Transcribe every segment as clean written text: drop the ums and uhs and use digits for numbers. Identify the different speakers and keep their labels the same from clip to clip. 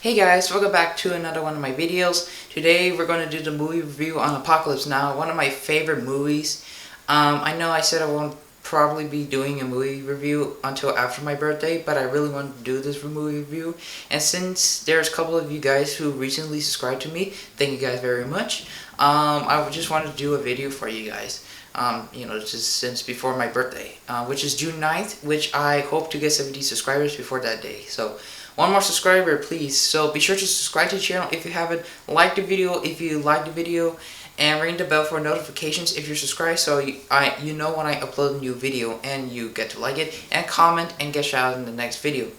Speaker 1: Hey guys, welcome back to another one of my videos. Today we're going to do the movie review on Apocalypse Now, one of my favorite movies. I know I said I won't probably be doing a movie review until after my birthday, but I really want to do this movie review. And since there's a couple of you guys who recently subscribed to me, thank you guys very much. I just wanted to do a video for you guys. Just since before my birthday, which is June 9th, which I hope to get 70 subscribers before that day. So one more subscriber, please. So be sure to subscribe to the channel if you haven't. Like the video if you like the video, and ring the bell for notifications if you're subscribed, so you know when I upload a new video and you get to like it, and comment and get shout out in the next video.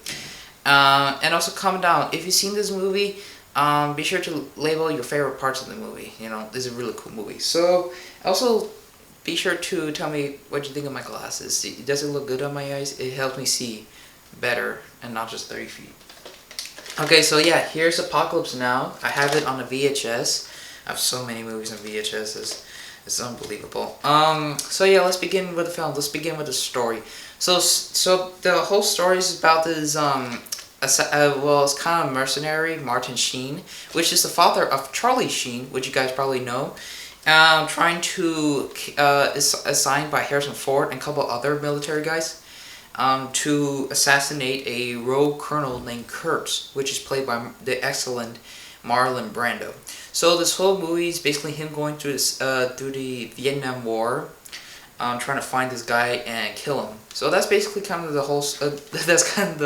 Speaker 1: And also comment down if you've seen this movie. Be sure to label your favorite parts of the movie. This is a really cool movie. So also be sure to tell me what you think of my glasses. Does it look good on my eyes? It helps me see better and not just 30 feet. Okay, so yeah, here's Apocalypse Now. I have it on a VHS. I have so many movies on VHS. It's unbelievable. So yeah, let's begin with the film. Let's begin with the story. So the whole story is about this it's kind of mercenary, Martin Sheen, which is the father of Charlie Sheen, which you guys probably know. Trying to is assigned by Harrison Ford and a couple other military guys to assassinate a rogue colonel named Kurtz, which is played by the excellent Marlon Brando. So this whole movie is basically him going through the Vietnam War, trying to find this guy and kill him. So that's basically kind of the whole. That's kind of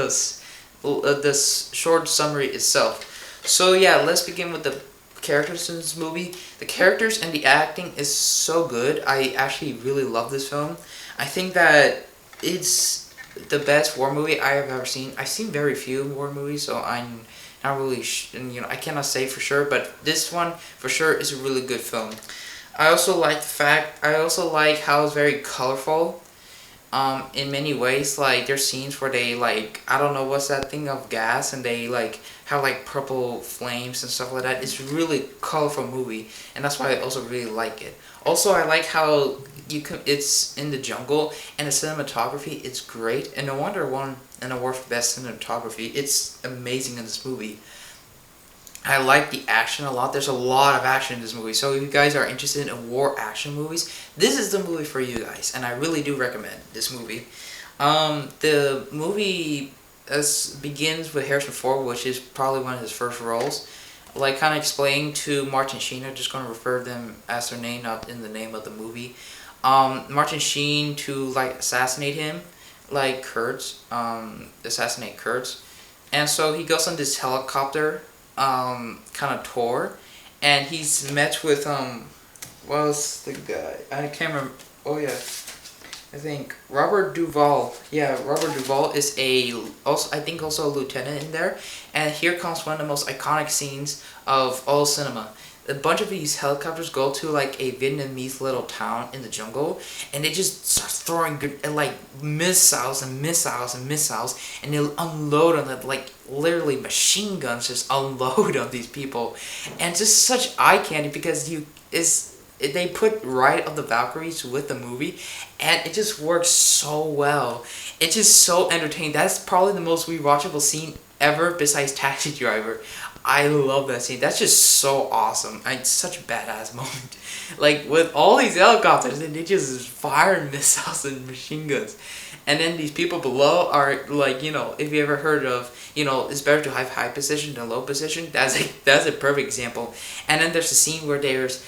Speaker 1: this short summary itself. So yeah, let's begin with the characters in this movie. The characters and the acting is so good. I actually really love this film. I think that it's the best war movie I have ever seen. I've seen very few war movies, so I'm not really I cannot say for sure, but this one for sure is a really good film. I also like how it's very colorful. In many ways, like there's scenes where they I don't know what's that thing of gas, and they have purple flames and stuff like that. It's a really colorful movie, and that's why I also really like it. Also, I like how it's in the jungle, and the cinematography is great, and no wonder won an award for best cinematography. It's amazing in this movie. I like the action a lot. There's a lot of action in this movie. So if you guys are interested in war action movies, this is the movie for you guys. And I really do recommend this movie. The movie begins with Harrison Ford, which is probably one of his first roles. Kind of explaining to Martin Sheen. I'm just going to refer to them as their name, not in the name of the movie. Martin Sheen to assassinate him, Kurtz, assassinate Kurtz. And so he goes on this helicopter kind of tour, and he's met with what's the guy? I can't remember. Oh yeah, I think Robert Duvall. Yeah, Robert Duvall is also a lieutenant in there. And here comes one of the most iconic scenes of all cinema. A bunch of these helicopters go to a Vietnamese little town in the jungle, and they just start throwing missiles and missiles and missiles, and they'll unload on that, literally machine guns just unload on these people, and just such eye candy because they put Ride of the Valkyries with the movie, and it just works so well. It's just so entertaining. That's probably the most rewatchable scene ever besides Taxi Driver. I love that scene. That's just so awesome. It's such a badass moment. With all these helicopters, and they just fire missiles and machine guns. And then these people below are if you ever heard of, it's better to have high position than low position. That's a perfect example. And then there's a scene where there's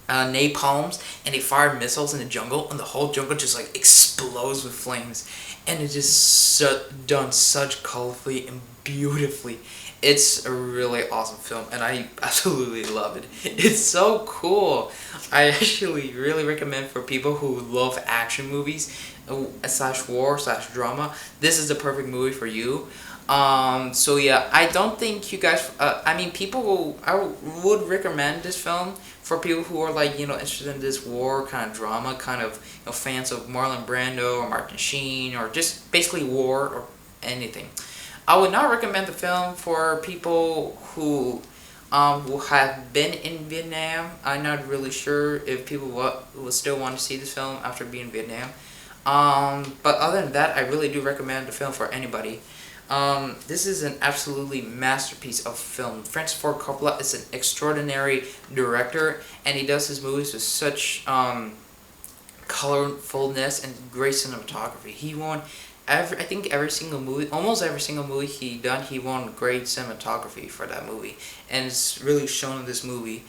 Speaker 1: napalms, and they fire missiles in the jungle, and the whole jungle just explodes with flames, and it's just done such colorfully and beautifully. It's a really awesome film, and I absolutely love it. It's so cool. I actually really recommend for people who love action movies / war / drama. This is the perfect movie for you. So yeah, I don't think you guys. I would recommend this film for people who are interested in this war kind of drama, kind of fans of Marlon Brando or Martin Sheen, or just basically war or anything. I would not recommend the film for people who have been in Vietnam. I'm not really sure if people would still want to see this film after being in Vietnam. But other than that, I really do recommend the film for anybody. This is an absolutely masterpiece of film. Francis Ford Coppola is an extraordinary director, and he does his movies with such colorfulness and great cinematography. He won I think every single movie, almost every single movie he won great cinematography for that movie, and it's really shown in this movie.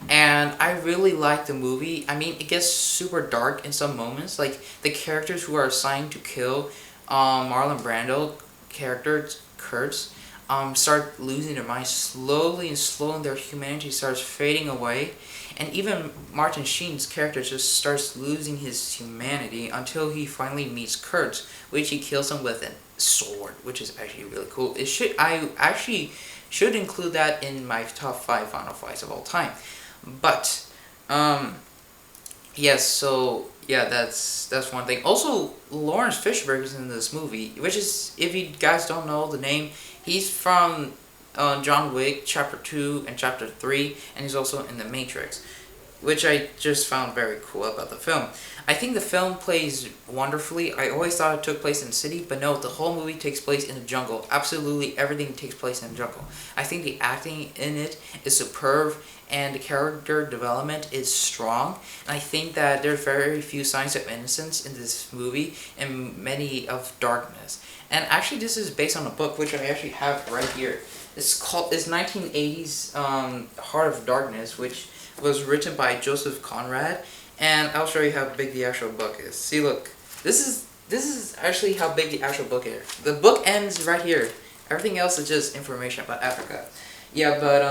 Speaker 1: And I really like the movie. I mean, it gets super dark in some moments. Like the characters who are assigned to kill Marlon Brando character Kurtz start losing their minds slowly and slowly. Their humanity starts fading away, and even Martin Sheen's character just starts losing his humanity until he finally meets Kurtz, which he kills him with a sword, which is actually really cool. I actually should include that in my top 5 Final Fights of all time. But yes, so yeah, that's one thing. Also, Lawrence Fishburne is in this movie, which is, if you guys don't know the name, he's from John Wick Chapter 2 and Chapter 3, and he's also in The Matrix, which I just found very cool about the film. I think the film plays wonderfully. I always thought it took place in the city, but no, the whole movie takes place in the jungle. Absolutely everything takes place in the jungle. I think the acting in it is superb, and the character development is strong. And I think that there's very few signs of innocence in this movie, and many of darkness. And actually, this is based on a book, which I actually have right here. It's 1980s Heart of Darkness, which was written by Joseph Conrad, and I'll show you how big the actual book is. See, look, this is actually how big the actual book is. The book ends right here. Everything else is just information about Africa. Yeah, but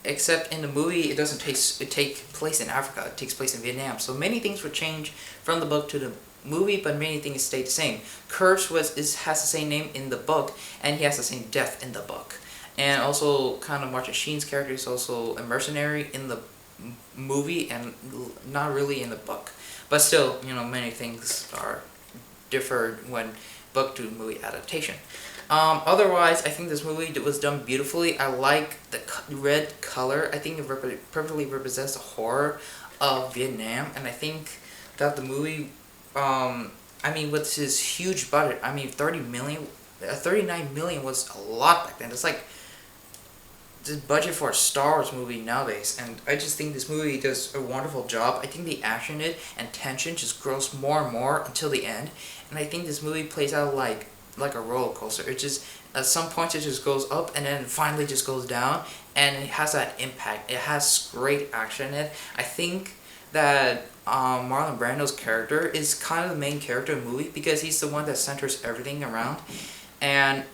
Speaker 1: except in the movie, it doesn't take place in Africa. It takes place in Vietnam. So many things would change from the book to the movie, but many things stay the same. Kurtz has the same name in the book, and he has the same death in the book. And also, kind of Martin Sheen's character is also a mercenary in the movie and not really in the book. But still, many things are differed when book to movie adaptation. Otherwise, I think this movie was done beautifully. I like the red color. I think it perfectly represents the horror of Vietnam, and I think that the movie, with his huge budget, 39 million was a lot back then. It's like the budget for a Star Wars movie nowadays, and I just think this movie does a wonderful job. I think the action in it and tension just grows more and more until the end, and I think this movie plays out like a roller coaster. It just, at some points it just goes up and then finally just goes down, and it has that impact. It has great action in it. I think that Marlon Brando's character is kind of the main character of the movie because he's the one that centers everything around, and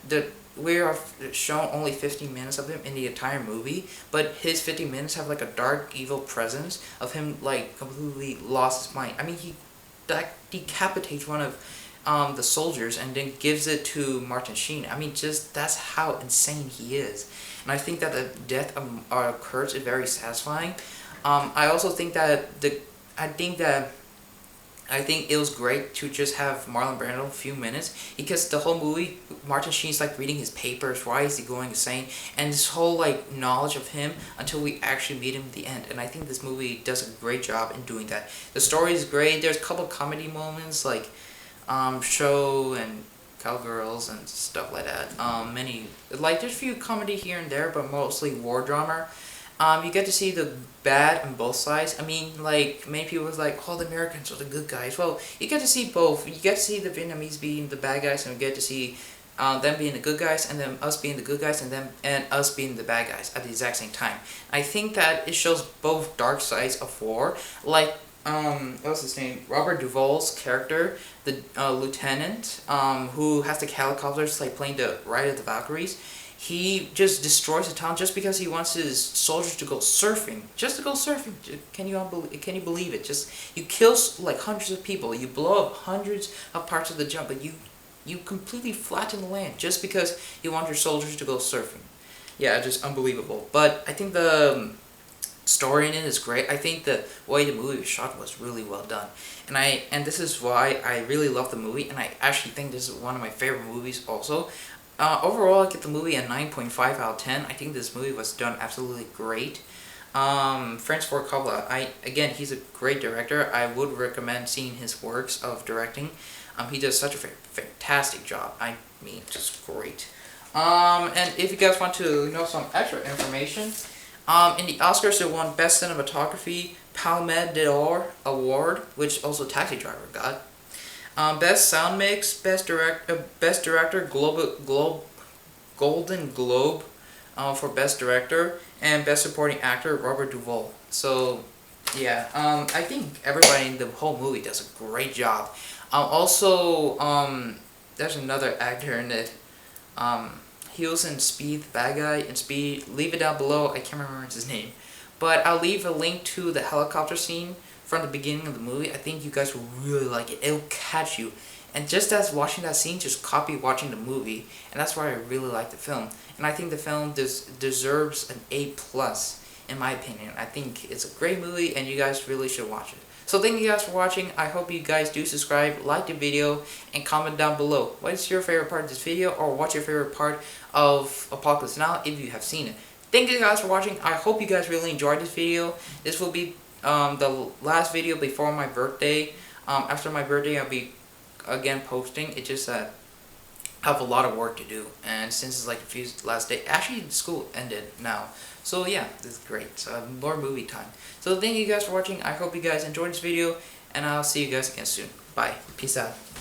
Speaker 1: we are shown only 15 minutes of him in the entire movie, but his 50 minutes have like a dark, evil presence of him like completely lost his mind. He decapitates one of the soldiers and then gives it to Martin Sheen. Just that's how insane he is. And I think that the death of Kurtz is very satisfying. I also think that I think it was great to just have Marlon Brando a few minutes, because the whole movie, Martin Sheen's like reading his papers, why is he going insane, and this whole like knowledge of him until we actually meet him at the end. And I think this movie does a great job in doing that. The story is great. There's a couple comedy moments like Show and Cowgirls and stuff like that. There's a few comedy here and there, but mostly war drama. You get to see the bad on both sides. Many people was like, the Americans are the good guys. Well, you get to see both. You get to see the Vietnamese being the bad guys, and you get to see them being the good guys, and then us being the good guys, and us being the bad guys at the exact same time. I think that it shows both dark sides of war. What's his name? Robert Duvall's character, the lieutenant, who has the helicopters, playing the Ride of the Valkyries. He just destroys the town just because he wants his soldiers to go surfing. Just to go surfing. Can you believe it? Just, you kill hundreds of people. You blow up hundreds of parts of the jump, but you completely flatten the land just because you want your soldiers to go surfing. Yeah, just unbelievable. But I think the story in it is great. I think the way the movie was shot was really well done. And this is why I really love the movie, and I actually think this is one of my favorite movies also. Overall, I get the movie a 9.5 out of 10. I think this movie was done absolutely great. Francis Ford Coppola, he's a great director. I would recommend seeing his works of directing. He does such a fantastic job. I me, just great. And if you guys want to know some extra information, in the Oscars they won Best Cinematography, Palme d'Or Award, which also Taxi Driver got. Best Sound Mix, Best Director, Golden Globe for Best Director, and Best Supporting Actor, Robert Duvall. So, yeah, I think everybody in the whole movie does a great job. Also, there's another actor in it. He was in Speed, the bad guy in Speed. Leave it down below. I can't remember his name. But I'll leave a link to the helicopter scene from the beginning of the movie. I think you guys will really like it. It'll catch you. And just as watching that scene, just copy watching the movie. And that's why I really like the film. And I think the film deserves an A+, in my opinion. I think it's a great movie and you guys really should watch it. So thank you guys for watching. I hope you guys do subscribe, like the video, and comment down below. What is your favorite part of this video, or what's your favorite part of Apocalypse Now if you have seen it. Thank you guys for watching. I hope you guys really enjoyed this video. This will be the last video before my birthday. After my birthday, I'll be again posting. It's just that I have a lot of work to do, and since it's like a few last day, actually school ended now. So yeah, this is great. So I have more movie time. So thank you guys for watching. I hope you guys enjoyed this video, and I'll see you guys again soon. Bye. Peace out.